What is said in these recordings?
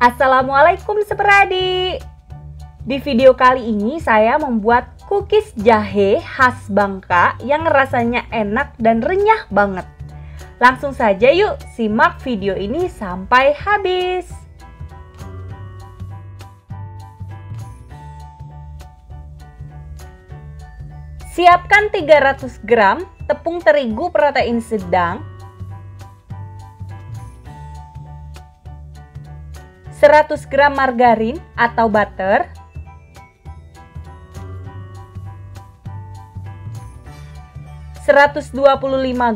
Assalamualaikum seperadik. Di video kali ini saya membuat cookies jahe khas Bangka yang rasanya enak dan renyah banget. Langsung saja yuk simak video ini sampai habis. Siapkan 300 gram tepung terigu protein sedang, 100 gram margarin atau butter, 125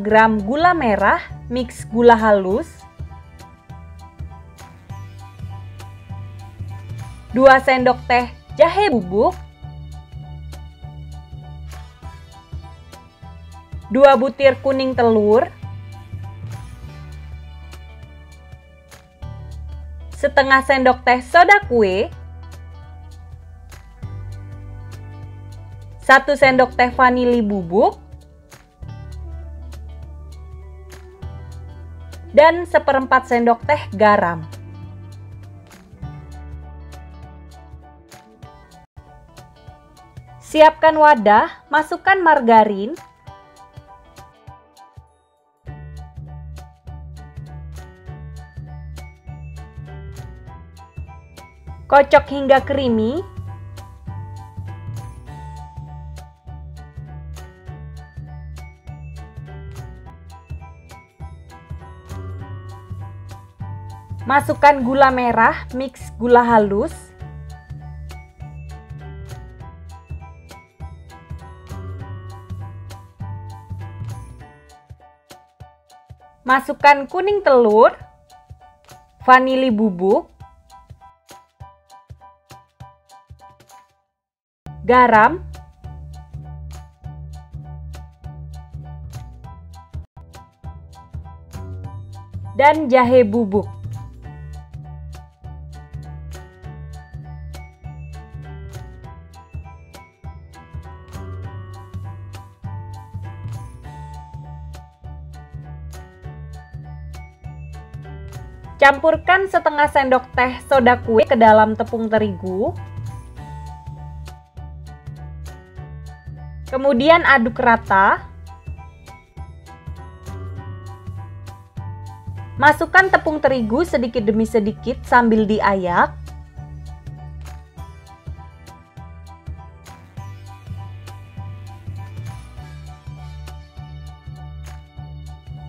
gram gula merah mix gula halus, 2 sendok teh jahe bubuk, 2 butir kuning telur, setengah sendok teh soda kue, 1 sendok teh vanili bubuk, dan 1/4 sendok teh garam. Siapkan wadah, masukkan margarin, kocok hingga creamy. Masukkan gula merah mix gula halus. Masukkan kuning telur, vanili bubuk, garam, dan jahe bubuk. Campurkan setengah sendok teh soda kue ke dalam tepung terigu. Kemudian aduk rata. Masukkan tepung terigu sedikit demi sedikit sambil diayak.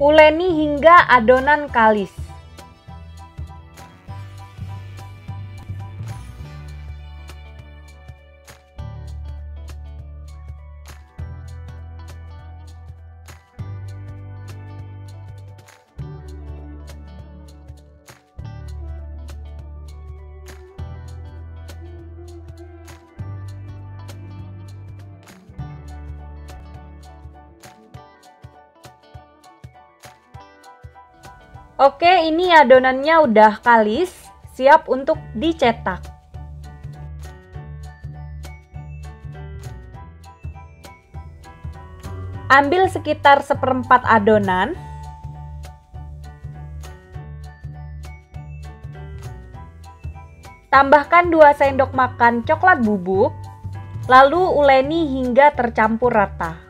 Uleni hingga adonan kalis. Oke, ini adonannya udah kalis, siap untuk dicetak. Ambil sekitar 1/4 adonan. Tambahkan 2 sendok makan coklat bubuk, lalu uleni hingga tercampur rata.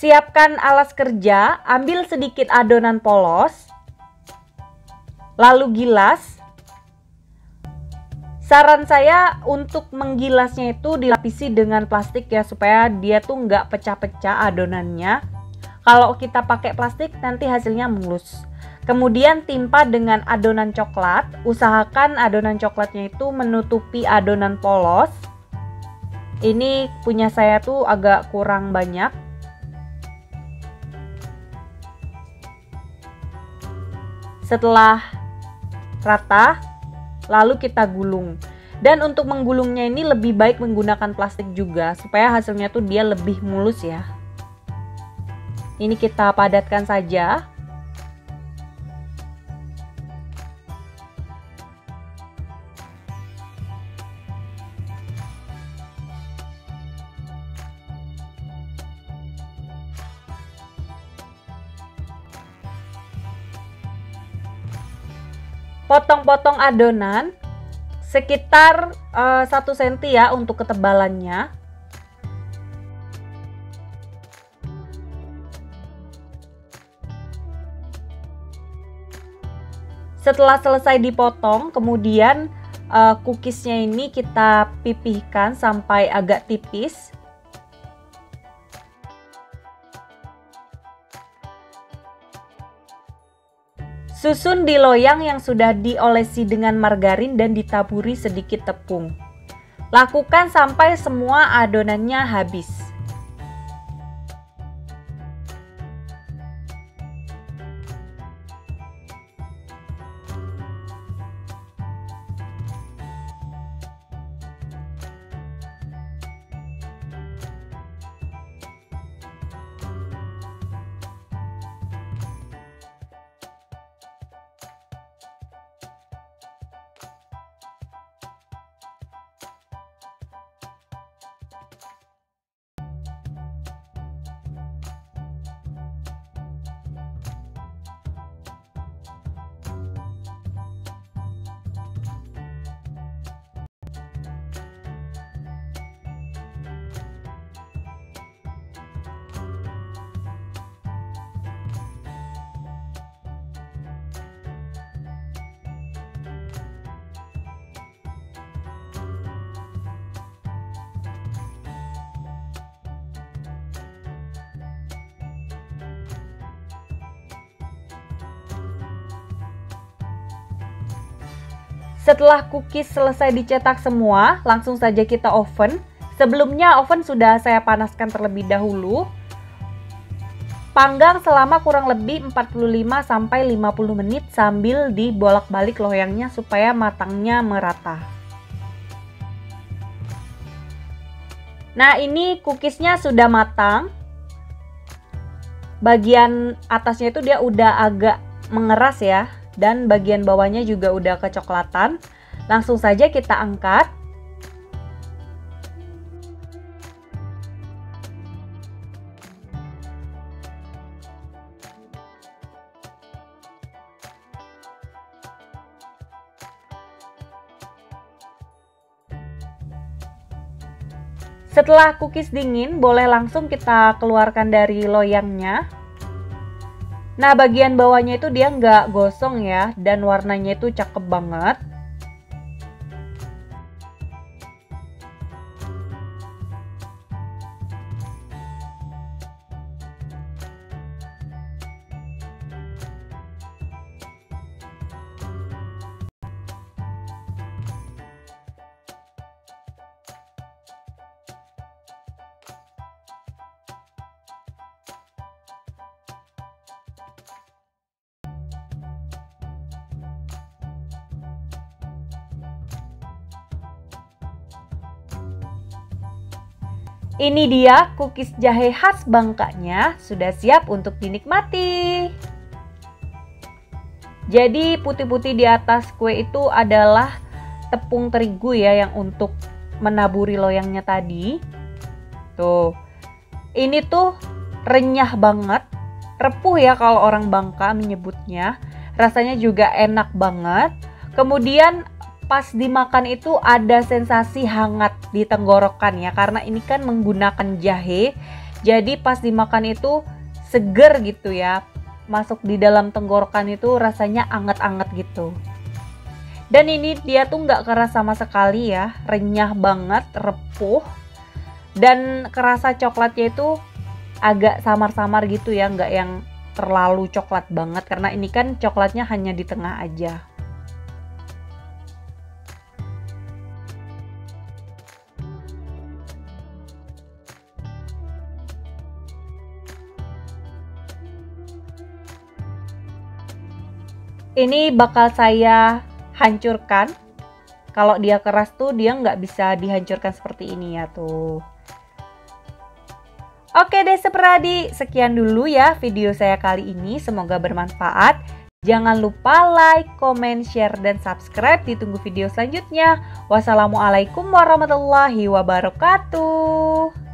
Siapkan alas kerja, ambil sedikit adonan polos, lalu gilas. Saran saya untuk menggilasnya itu dilapisi dengan plastik ya, supaya dia tuh nggak pecah-pecah adonannya. Kalau kita pakai plastik nanti hasilnya mulus. Kemudian timpa dengan adonan coklat, usahakan adonan coklatnya itu menutupi adonan polos. Ini punya saya tuh agak kurang banyak. Setelah rata, lalu kita gulung. Dan untuk menggulungnya ini lebih baik menggunakan plastik juga, supaya hasilnya tuh dia lebih mulus ya. Ini kita padatkan saja. potong-potong adonan sekitar 1 cm ya untuk ketebalannya. Setelah selesai dipotong, kemudian cookiesnya ini kita pipihkan sampai agak tipis. Susun di loyang yang sudah diolesi dengan margarin dan ditaburi sedikit tepung. Lakukan sampai semua adonannya habis. Setelah cookies selesai dicetak semua, langsung saja kita oven. Sebelumnya oven sudah saya panaskan terlebih dahulu. Panggang selama kurang lebih 45-50 menit sambil dibolak-balik loyangnya supaya matangnya merata. Nah, ini cookiesnya sudah matang. Bagian atasnya itu dia udah agak mengeras ya. Dan bagian bawahnya juga udah kecoklatan. Langsung saja kita angkat. Setelah cookies dingin, boleh langsung kita keluarkan dari loyangnya. Nah, bagian bawahnya itu dia nggak gosong ya, dan warnanya itu cakep banget. Ini dia cookies jahe khas Bangkanya, sudah siap untuk dinikmati. Jadi putih-putih di atas kue itu adalah tepung terigu ya, yang untuk menaburi loyangnya tadi. Tuh, ini tuh renyah banget, repuh ya kalau orang Bangka menyebutnya. Rasanya juga enak banget. Kemudian pas dimakan itu ada sensasi hangat di tenggorokan ya, karena ini kan menggunakan jahe. Jadi pas dimakan itu seger gitu ya, masuk di dalam tenggorokan itu rasanya anget-anget gitu. Dan ini dia tuh nggak keras sama sekali ya, renyah banget, repuh. Dan kerasa coklatnya itu agak samar-samar gitu ya, nggak yang terlalu coklat banget, karena ini kan coklatnya hanya di tengah aja. Ini bakal saya hancurkan. Kalau dia keras tuh dia nggak bisa dihancurkan seperti ini ya tuh. Oke deh seperadi, sekian dulu ya video saya kali ini. Semoga bermanfaat. Jangan lupa like, comment, share, dan subscribe. Ditunggu video selanjutnya. Wassalamualaikum warahmatullahi wabarakatuh.